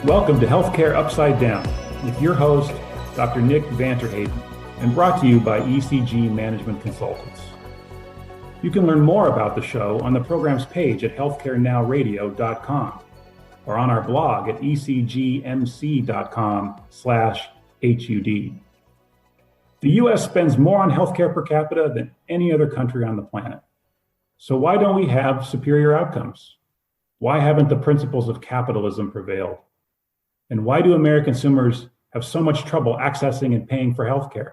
Welcome to Healthcare Upside Down with your host, Dr. Nick Vanterhaden, and brought to you by ECG Management Consultants. You can learn more about the show on the program's page at healthcarenowradio.com or on our blog at ecgmc.com/HUD. The U.S. spends more on healthcare per capita than any other country on the planet. So why don't we have superior outcomes? Why haven't the principles of capitalism prevailed? And why do American consumers have so much trouble accessing and paying for healthcare?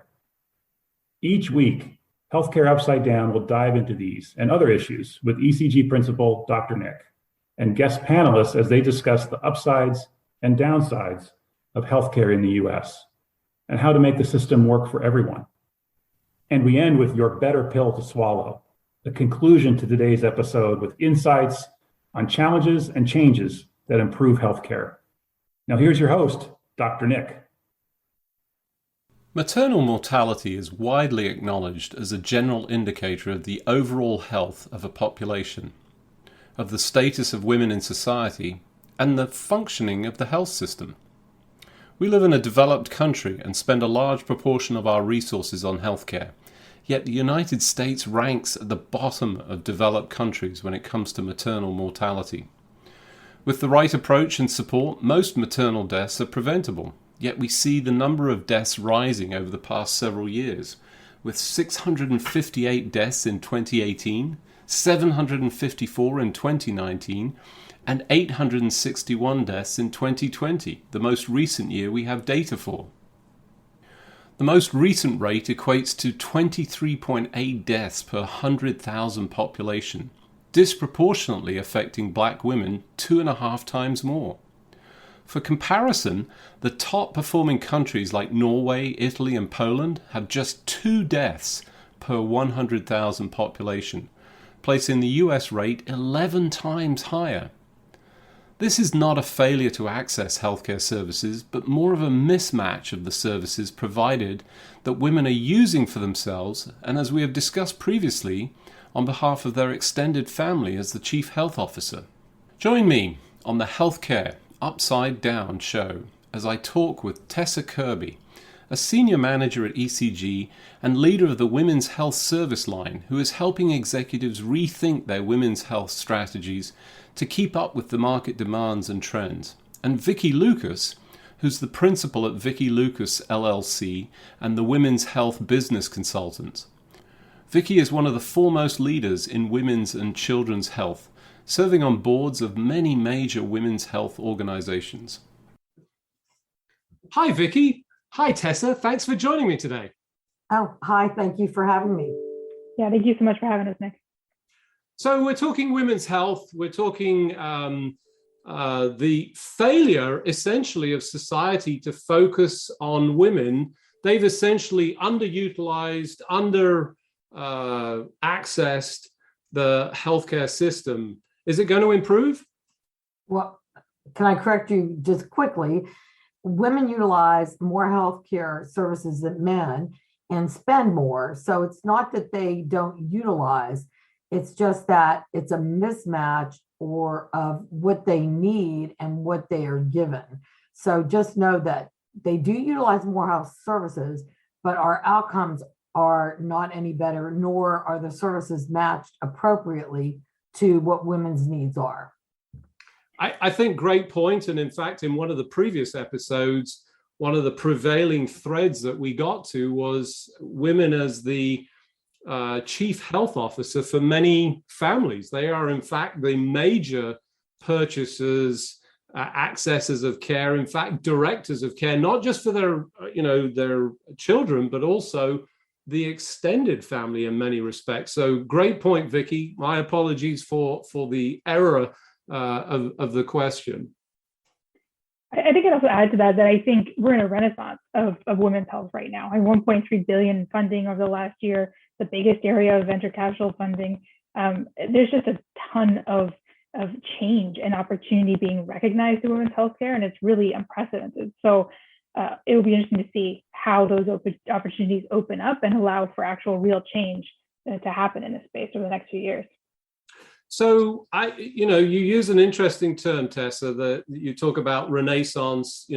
Each week, Healthcare Upside Down will dive into these and other issues with ECG principal Dr. Nick and guest panelists as they discuss the upsides and downsides of healthcare in the US and how to make the system work for everyone. And we end with your better pill to swallow, the conclusion to today's episode with insights on challenges and changes that improve healthcare. Now here's your host, Dr. Nick. Maternal mortality is widely acknowledged as a general indicator of the overall health of a population, of the status of women in society, and the functioning of the health system. We live in a developed country and spend a large proportion of our resources on healthcare, yet the United States ranks at the bottom of developed countries when it comes to maternal mortality. With the right approach and support, most maternal deaths are preventable, yet we see the number of deaths rising over the past several years, with 658 deaths in 2018, 754 in 2019, and 861 deaths in 2020, the most recent year we have data for. The most recent rate equates to 23.8 deaths per 100,000 population, disproportionately affecting black women 2.5 times more. For comparison, the top performing countries like Norway, Italy, and Poland have just 2 deaths per 100,000 population, placing the US rate 11 times higher. This is not a failure to access healthcare services, but more of a mismatch of the services provided that women are using for themselves, and as we have discussed previously, on behalf of their extended family as the Chief Health Officer. Join me on the Healthcare Upside Down show as I talk with Tessa Kerby, a senior manager at ECG and leader of the Women's Health Service Line, who is helping executives rethink their women's health strategies to keep up with the market demands and trends, and Vicki Lucas, who's the principal at Vicki Lucas LLC and the Women's Health Business Consultant. Vicki is one of the foremost leaders in women's and children's health, serving on boards of many major women's health organizations. Hi, Vicki. Hi, Tessa. Thanks for joining me today. Oh, hi. Thank you for having me. Yeah, thank you so much for having us, Nick. So we're talking women's health. We're talking the failure, essentially, of society to focus on women. They've essentially underutilized, accessed the healthcare system. Is it going to improve? Well, can I correct you just quickly? Women utilize more healthcare services than men and spend more. So it's not that they don't utilize, it's just that it's a mismatch of what they need and what they are given. So just know that they do utilize more health services, but our outcomes are not any better, nor are the services matched appropriately to what women's needs are. I think great point. And in fact, in one of the previous episodes, one of the prevailing threads that we got to was women as the chief health officer for many families. They are, in fact, the major purchasers, accessors of care, in fact, directors of care, not just for their children, but also the extended family in many respects. So great point, Vicki. My apologies for the error of the question. I think I'd also add to that I think we're in a renaissance of women's health right now. I 1.3 billion in funding over the last year, the biggest area of venture capital funding. There's just a ton of change and opportunity being recognized in women's healthcare, and it's really unprecedented. So it will be interesting to see how those opportunities open up and allow for actual real change to happen in this space over the next few years. So you use an interesting term, Tessa, that you talk about renaissance,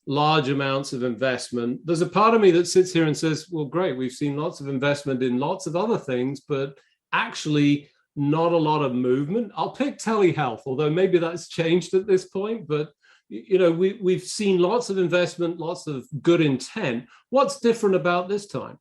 large amounts of investment. There's a part of me that sits here and says, well, great, we've seen lots of investment in lots of other things, but actually not a lot of movement. I'll pick telehealth, although maybe that's changed at this point, but we've seen lots of investment, lots of good intent. What's different about this time?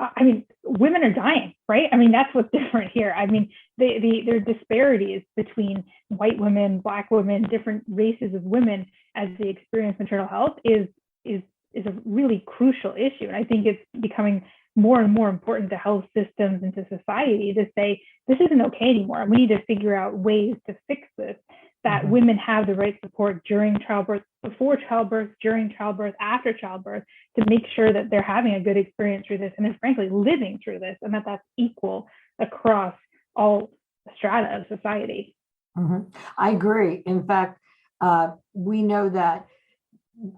I mean, women are dying, right? I mean, that's what's different here. I mean, there are disparities between white women, Black women, different races of women as they experience maternal health is a really crucial issue. And I think it's becoming more and more important to health systems and to society to say, this isn't okay anymore. We need to figure out ways to fix this, that women have the right support during childbirth, before childbirth, during childbirth, after childbirth, to make sure that they're having a good experience through this and they're frankly living through this, and that's equal across all strata of society. I agree. In fact, we know that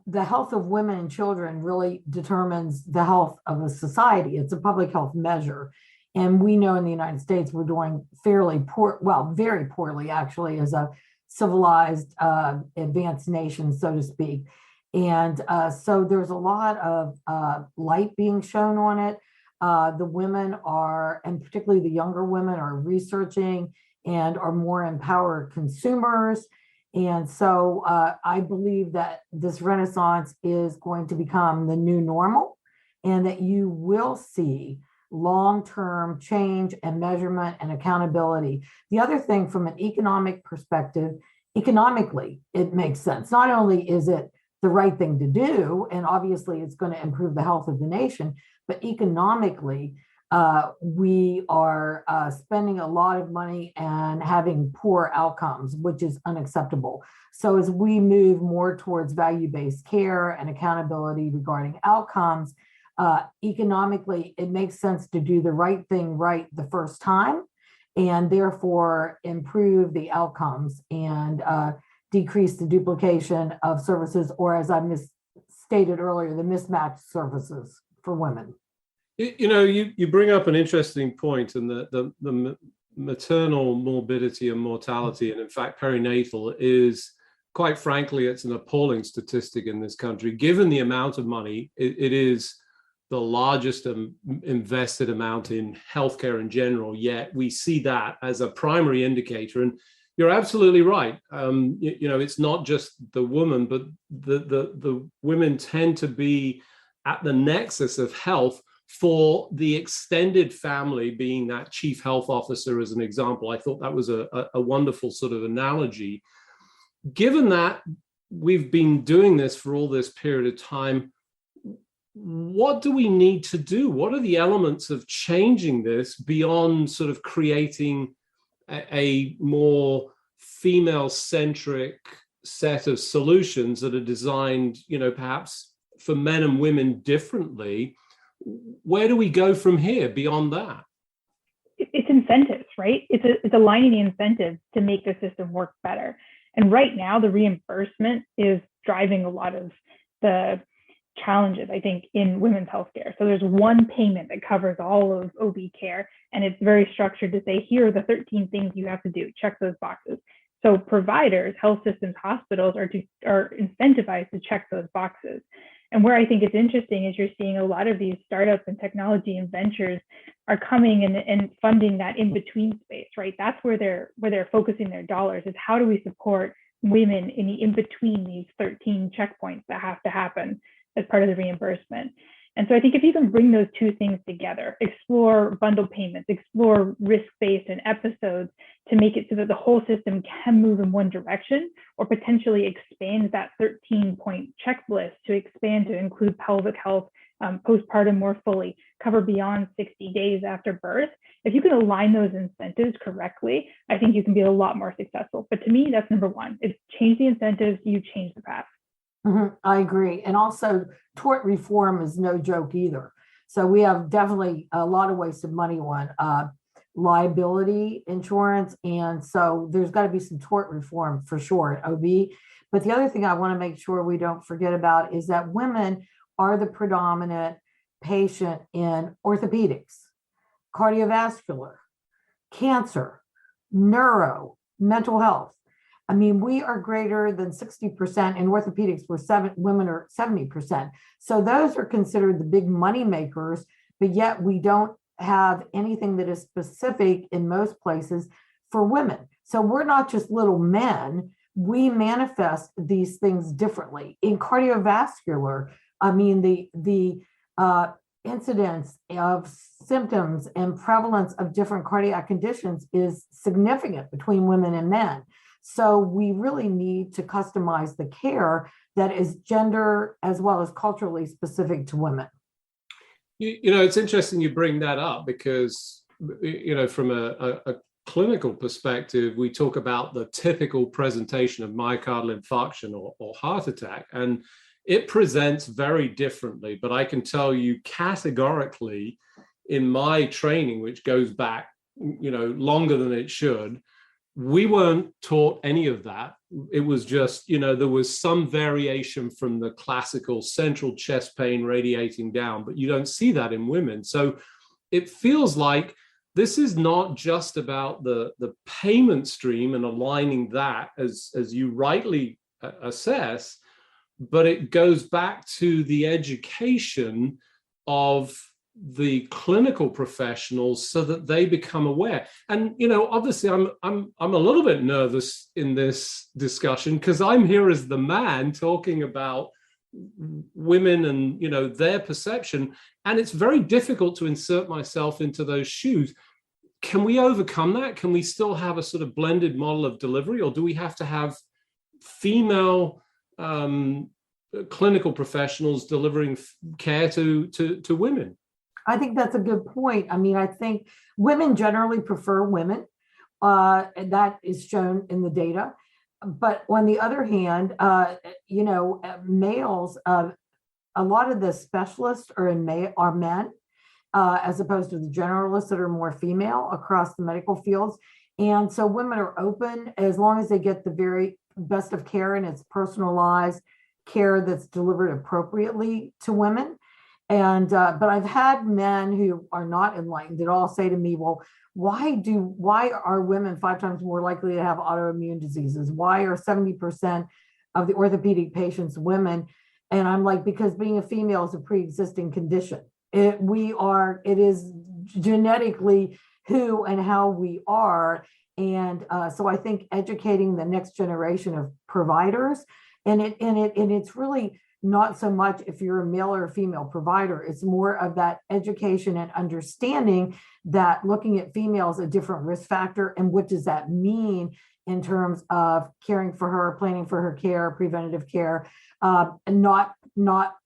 the health of women and children really determines the health of a society. It's a public health measure. And we know in the United States, we're doing fairly poor, well, very poorly actually, as a civilized, advanced nation, so to speak. And so there's a lot of light being shown on it. The women are, and particularly the younger women, are researching and are more empowered consumers. And so I believe that this renaissance is going to become the new normal, and that you will see long-term change and measurement and accountability. The other thing, from an economic perspective, economically, it makes sense. Not only is it the right thing to do, and obviously it's going to improve the health of the nation, but economically, we are spending a lot of money and having poor outcomes, which is unacceptable. So as we move more towards value-based care and accountability regarding outcomes, economically, it makes sense to do the right thing right the first time, and therefore improve the outcomes and decrease the duplication of services, or as I stated earlier, the mismatched services for women. You bring up an interesting point, and the maternal morbidity and mortality, and in fact perinatal, is, quite frankly, it's an appalling statistic in this country. Given the amount of money, it is the largest invested amount in healthcare in general, yet we see that as a primary indicator. And you're absolutely right. It's not just the woman, but the women tend to be at the nexus of health for the extended family, being that chief health officer as an example. I thought that was a wonderful sort of analogy. Given that we've been doing this for all this period of time, what do we need to do? What are the elements of changing this beyond sort of creating a more female-centric set of solutions that are designed, perhaps for men and women differently? Where do we go from here beyond that? It's incentives, right? It's aligning the incentives to make the system work better. And right now, the reimbursement is driving a lot of the challenges, I think, in women's healthcare. So there's one payment that covers all of OB care, and it's very structured to say, here are the 13 things you have to do, check those boxes. So providers, health systems, hospitals are incentivized to check those boxes. And where I think it's interesting is you're seeing a lot of these startups and technology and ventures are coming and funding that in-between space, right? That's where they're focusing their dollars, is how do we support women in the in-between these 13 checkpoints that have to happen as part of the reimbursement. And so I think if you can bring those two things together, explore bundle payments, explore risk-based and episodes to make it so that the whole system can move in one direction, or potentially expand that 13-point checklist to expand to include pelvic health, postpartum more fully, cover beyond 60 days after birth. If you can align those incentives correctly, I think you can be a lot more successful. But to me, that's number one. It's change the incentives, you change the path. I agree. And also, tort reform is no joke either. So we have definitely a lot of wasted money on liability insurance. And so there's got to be some tort reform for sure at OB. But the other thing I want to make sure we don't forget about is that women are the predominant patient in orthopedics, cardiovascular, cancer, neuro, mental health. I mean, we are greater than 60%. In orthopedics, women are 70%. So those are considered the big money makers, but yet we don't have anything that is specific in most places for women. So we're not just little men. We manifest these things differently. In cardiovascular, I mean, the incidence of symptoms and prevalence of different cardiac conditions is significant between women and men. So we really need to customize the care that is gender as well as culturally specific to women. You know, it's interesting you bring that up because, you know, from a clinical perspective, we talk about the typical presentation of myocardial infarction or heart attack, and it presents very differently. But I can tell you categorically in my training, which goes back, you know, longer than it should, we weren't taught any of that. It was just, you know, there was some variation from the classical central chest pain radiating down, but you don't see that in women. So it feels like this is not just about the payment stream and aligning that as you rightly assess, but it goes back to the education of the clinical professionals so that they become aware. And, you know, obviously I'm a little bit nervous in this discussion because I'm here as the man talking about women and, you know, their perception. And it's very difficult to insert myself into those shoes. Can we overcome that? Can we still have a sort of blended model of delivery, or do we have to have female clinical professionals delivering care to women? I think that's a good point. I mean, I think women generally prefer women, and that is shown in the data. But on the other hand, you know, males, a lot of the specialists are men, as opposed to the generalists that are more female across the medical fields. And so women are open as long as they get the very best of care and it's personalized care that's delivered appropriately to women. And but I've had men who are not enlightened that all say to me, well, why are women 5 times more likely to have autoimmune diseases? Why are 70% of the orthopedic patients women? And I'm like, because being a female is a pre-existing condition. It is genetically who and how we are. And so I think educating the next generation of providers, and it's really not so much if you're a male or a female provider, it's more of that education and understanding that looking at females a different risk factor, and what does that mean in terms of caring for her, planning for her care, preventative care, and not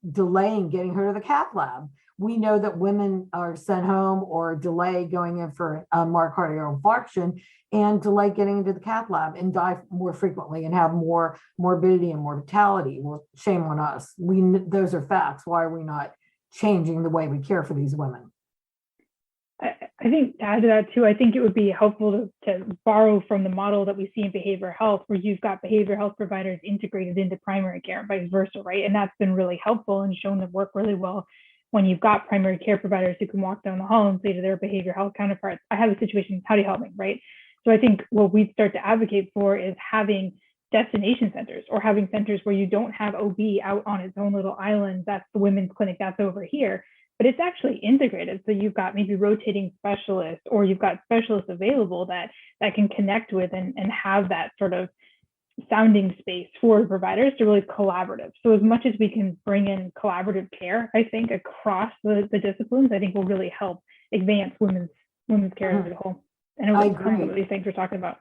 delaying getting her to the cath lab. We know that women are sent home or delay going in for a myocardial infarction and delay getting into the cath lab and die more frequently and have more morbidity and mortality. Well, shame on us. Those are facts. Why are we not changing the way we care for these women? I think to add to that too, I think it would be helpful to borrow from the model that we see in behavioral health, where you've got behavioral health providers integrated into primary care and vice versa, right? And that's been really helpful and shown to work really well when you've got primary care providers who can walk down the hall and say to their behavioral health counterparts, I have a situation, how do you help me, right? So I think what we'd start to advocate for is having destination centers, or having centers where you don't have OB out on its own little island. That's the women's clinic, that's over here. But it's actually integrated. So you've got maybe rotating specialists, or you've got specialists available that can connect with and have that sort of sounding space for providers to really collaborative. So as much as we can bring in collaborative care, I think across the disciplines, I think will really help advance women's care as a whole. And I agree. Some of these things we're talking about.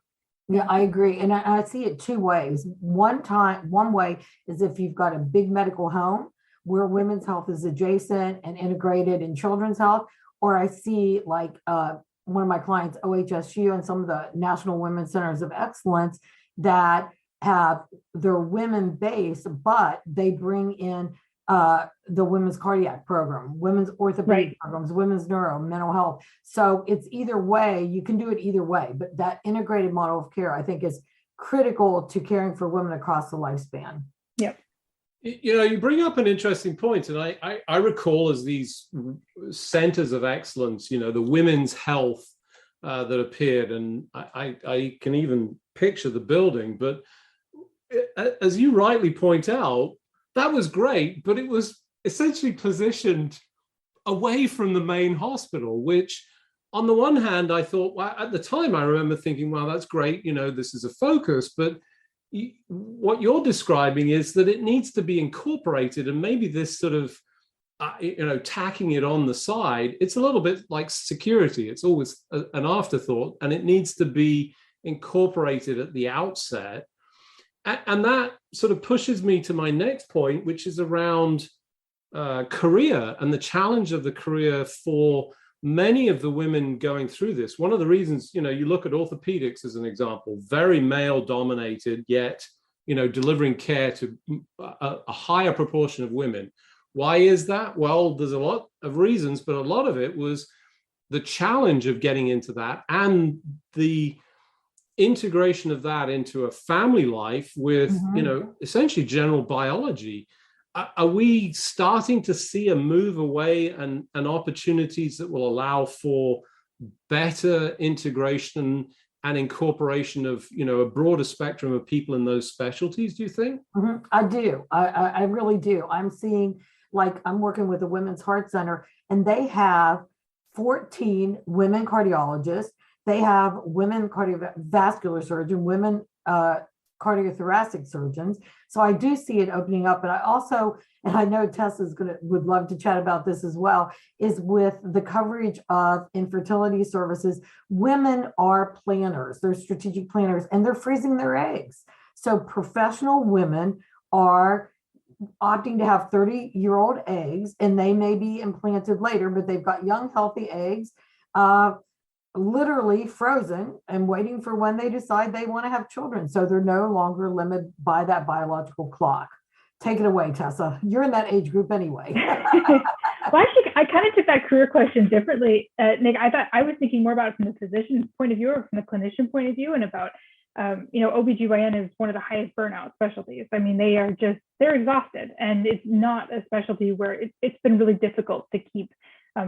Yeah, I agree. And I see it 2 ways. One way is if you've got a big medical home where women's health is adjacent and integrated in children's health, or I see like one of my clients, OHSU, and some of the National Women's Centers of Excellence that have their women base, but they bring in the women's cardiac program, women's orthopedic programs, women's neuro, mental health. So it's either way, you can do it either way, but that integrated model of care, I think, is critical to caring for women across the lifespan. Yep. You know, you bring up an interesting point, and I recall as these centers of excellence, you know, the women's health that appeared, and I can even picture the building. But as you rightly point out, that was great, but it was essentially positioned away from the main hospital, which on the one hand, I thought, well, at the time, I remember thinking, well, that's great, this is a focus, but what you're describing is that it needs to be incorporated, and maybe this sort of, tacking it on the side, it's a little bit like security. It's always an afterthought, and it needs to be incorporated at the outset. And that sort of pushes me to my next point, which is around career and the challenge of the career for many of the women going through this. One of the reasons, you look at orthopedics as an example, very male dominated, yet, delivering care to a higher proportion of women. Why is that? Well, there's a lot of reasons, but a lot of it was the challenge of getting into that and the integration of that into a family life with, essentially general biology. Are we starting to see a move away and opportunities that will allow for better integration and incorporation of, a broader spectrum of people in those specialties, do you think? I do. I really do. I'm seeing, like, I'm working with the Women's Heart Center, and they have 14 women cardiologists. They have women cardiovascular surgeons, women cardiothoracic surgeons. So I do see it opening up. But I also, and I know Tessa would love to chat about this as well, is with the coverage of infertility services. Women are planners, they're strategic planners, and they're freezing their eggs. So professional women are opting to have 30-year-old eggs, and they may be implanted later, but they've got young, healthy eggs, literally frozen and waiting for when they decide they want to have children. So they're no longer limited by that biological clock. Take it away, Tessa. You're in that age group anyway. Well, actually, I kind of took that career question differently, Nick. I was thinking more about it from the physician's point of view or from the clinician point of view, and about, OBGYN is one of the highest burnout specialties. I mean, they're exhausted, and it's not a specialty where it's been really difficult to keep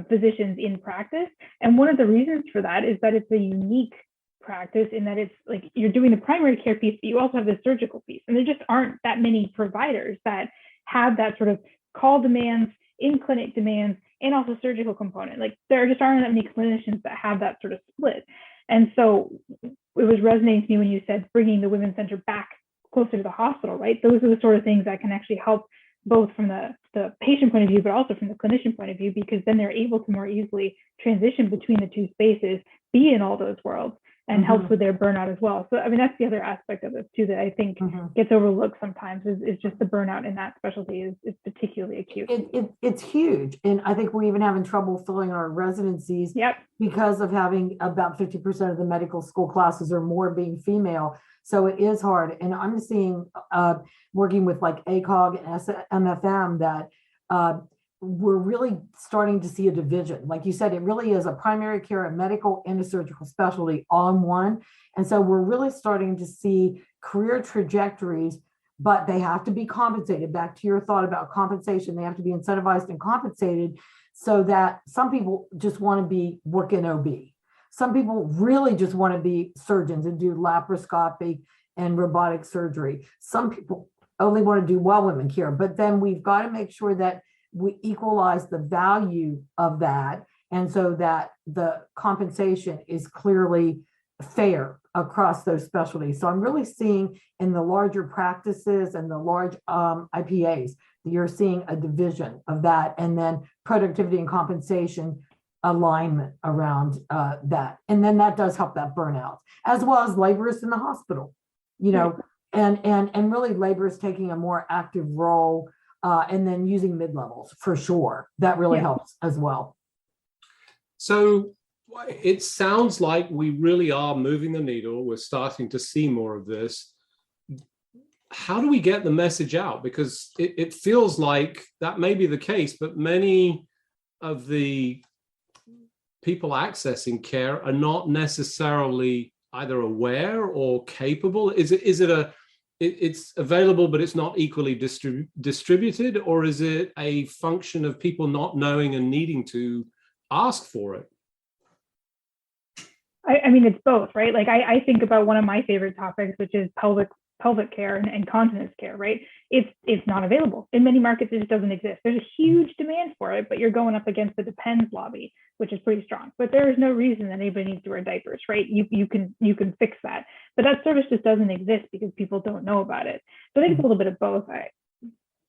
physicians in practice. And one of the reasons for that is that it's a unique practice in that it's like you're doing the primary care piece, but you also have the surgical piece. And there just aren't that many providers that have that sort of call demands, in-clinic demands, and also surgical component. Like, there just aren't that many clinicians that have that sort of split. And so it was resonating to me when you said bringing the Women's Center back closer to the hospital, right? Those are the sort of things that can actually help both from the patient point of view, but also from the clinician point of view, because then they're able to more easily transition between the two spaces, be in all those worlds, and helps with their burnout as well. So, I mean, that's the other aspect of it too that I think gets overlooked sometimes is just the burnout in that specialty is particularly acute. It's huge. And I think we're even having trouble filling our residencies because of having about 50% of the medical school classes or more being female. So it is hard. And I'm seeing, working with like ACOG and MFM, that we're really starting to see a division. Like you said, it really is a primary care, a medical, and a surgical specialty all in one. And so we're really starting to see career trajectories, but they have to be compensated. Back to your thought about compensation, they have to be incentivized and compensated, so that some people just want to work in OB. Some people really just want to be surgeons and do laparoscopy and robotic surgery. Some people only want to do well women care, but then we've got to make sure that we equalize the value of that, and so that the compensation is clearly fair across those specialties. So I'm really seeing in the larger practices and the large IPAs, you're seeing a division of that, and then productivity and compensation alignment around that. And then that does help that burnout, as well as laborists in the hospital, and really laborists taking a more active role, and then using mid-levels for sure. That really helps as well. So it sounds like we really are moving the needle. We're starting to see more of this. How do we get the message out? Because it feels like that may be the case, but many of the people accessing care are not necessarily either aware or capable. Is it it's available, but it's not equally distributed, or is it a function of people not knowing and needing to ask for it? I mean, it's both, right? Like I think about one of my favorite topics, which is pelvic care and continence care, right? It's not available in many markets. It just doesn't exist. There's a huge demand for it, but you're going up against the depends lobby, which is pretty strong. But there is no reason that anybody needs to wear diapers, right? You can fix that, but that service just doesn't exist because people don't know about it. So I think it's a little bit of both. I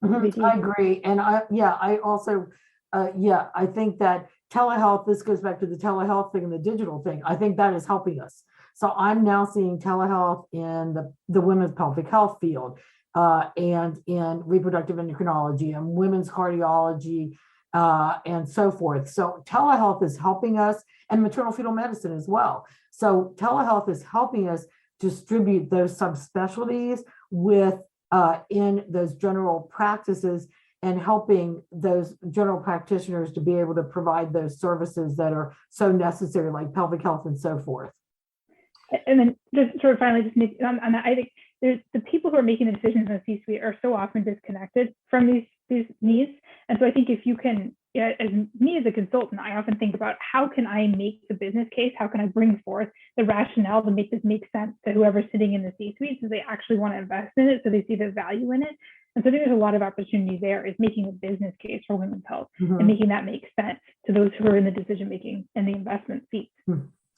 agree, and I also I think that telehealth. This goes back to the telehealth thing and the digital thing. I think that is helping us. So I'm now seeing telehealth in the women's pelvic health field and in reproductive endocrinology and women's cardiology and so forth. So telehealth is helping us, and maternal fetal medicine as well. So telehealth is helping us distribute those subspecialties in those general practices and helping those general practitioners to be able to provide those services that are so necessary, like pelvic health and so forth. And then just sort of finally, just on that, I think there's the people who are making the decisions in the C-suite are so often disconnected from these needs. And so I think if you can, as me as a consultant, I often think about how can I make the business case? How can I bring forth the rationale to make this make sense to whoever's sitting in the C-suite so they actually want to invest in it, so they see the value in it. And so I think there's a lot of opportunity there is making a business case for women's health and making that make sense to those who are in the decision-making and the investment seats.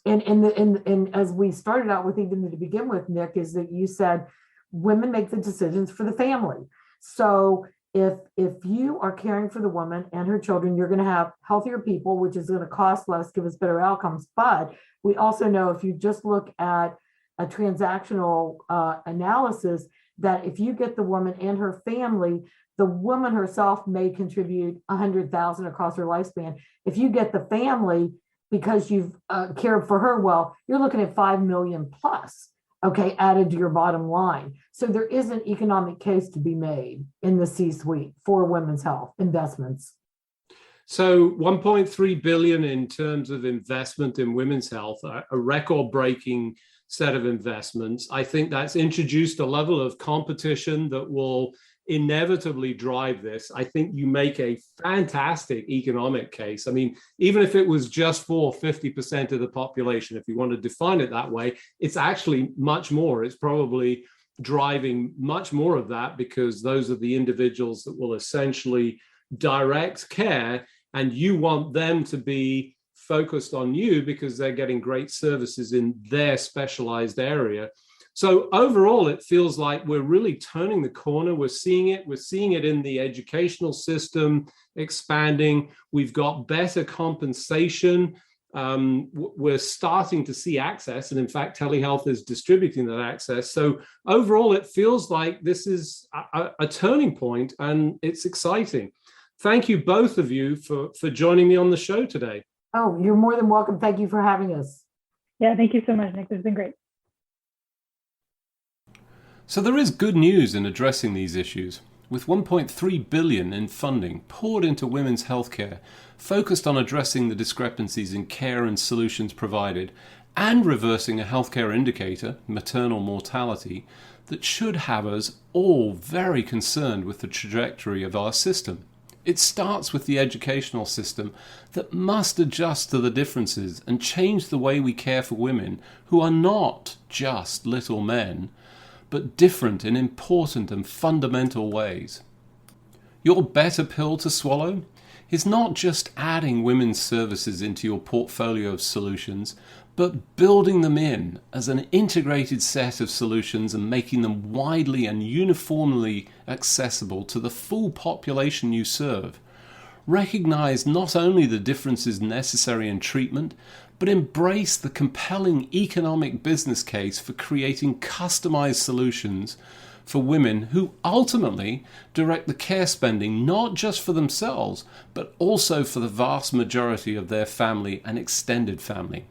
And as we started out with, even to begin with, Nick, is that you said women make the decisions for the family. So if you are caring for the woman and her children, you're going to have healthier people, which is going to cost less, give us better outcomes. But we also know, if you just look at a transactional analysis, that if you get the woman and her family, the woman herself may contribute $100,000 across her lifespan. If you get the family, because you've cared for her well, you're looking at 5 million plus, okay, added to your bottom line. So there is an economic case to be made in the C-suite for women's health investments. So 1.3 billion in terms of investment in women's health, a record-breaking set of investments. I think that's introduced a level of competition that will inevitably drive this. I think you make a fantastic economic case. I mean, even if it was just for 50% of the population, if you want to define it that way, it's actually much more. It's probably driving much more of that, because those are the individuals that will essentially direct care, and you want them to be focused on you because they're getting great services in their specialized area. So overall, it feels like we're really turning the corner. We're seeing it in the educational system expanding. We've got better compensation. We're starting to see access, and in fact, telehealth is distributing that access. So overall, it feels like this is a turning point, and it's exciting. Thank you, both of you, for joining me on the show today. Oh, you're more than welcome. Thank you for having us. Yeah, thank you so much, Nick. This has been great. So there is good news in addressing these issues. With 1.3 billion in funding poured into women's healthcare, focused on addressing the discrepancies in care and solutions provided, and reversing a healthcare indicator, maternal mortality, that should have us all very concerned with the trajectory of our system. It starts with the educational system that must adjust to the differences and change the way we care for women who are not just little men, but different in important and fundamental ways. Your better pill to swallow is not just adding women's services into your portfolio of solutions, but building them in as an integrated set of solutions and making them widely and uniformly accessible to the full population you serve. Recognize not only the differences necessary in treatment, but embrace the compelling economic business case for creating customized solutions for women who ultimately direct the care spending not just for themselves, but also for the vast majority of their family and extended family.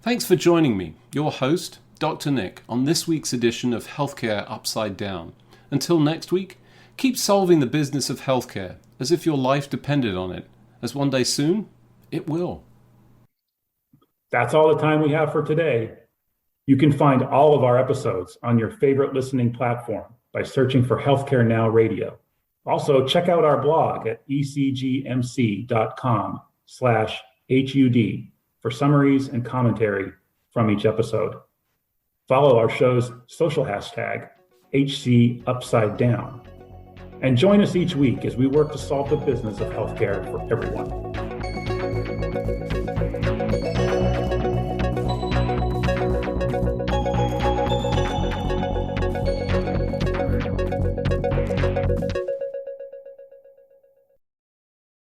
Thanks for joining me, your host, Dr. Nick, on this week's edition of Healthcare Upside Down. Until next week, keep solving the business of healthcare as if your life depended on it, as one day soon, it will. That's all the time we have for today. You can find all of our episodes on your favorite listening platform by searching for Healthcare Now Radio. Also, check out our blog at ecgmc.com/HUD for summaries and commentary from each episode. Follow our show's social hashtag, HC Upside Down, and join us each week as we work to solve the business of healthcare for everyone.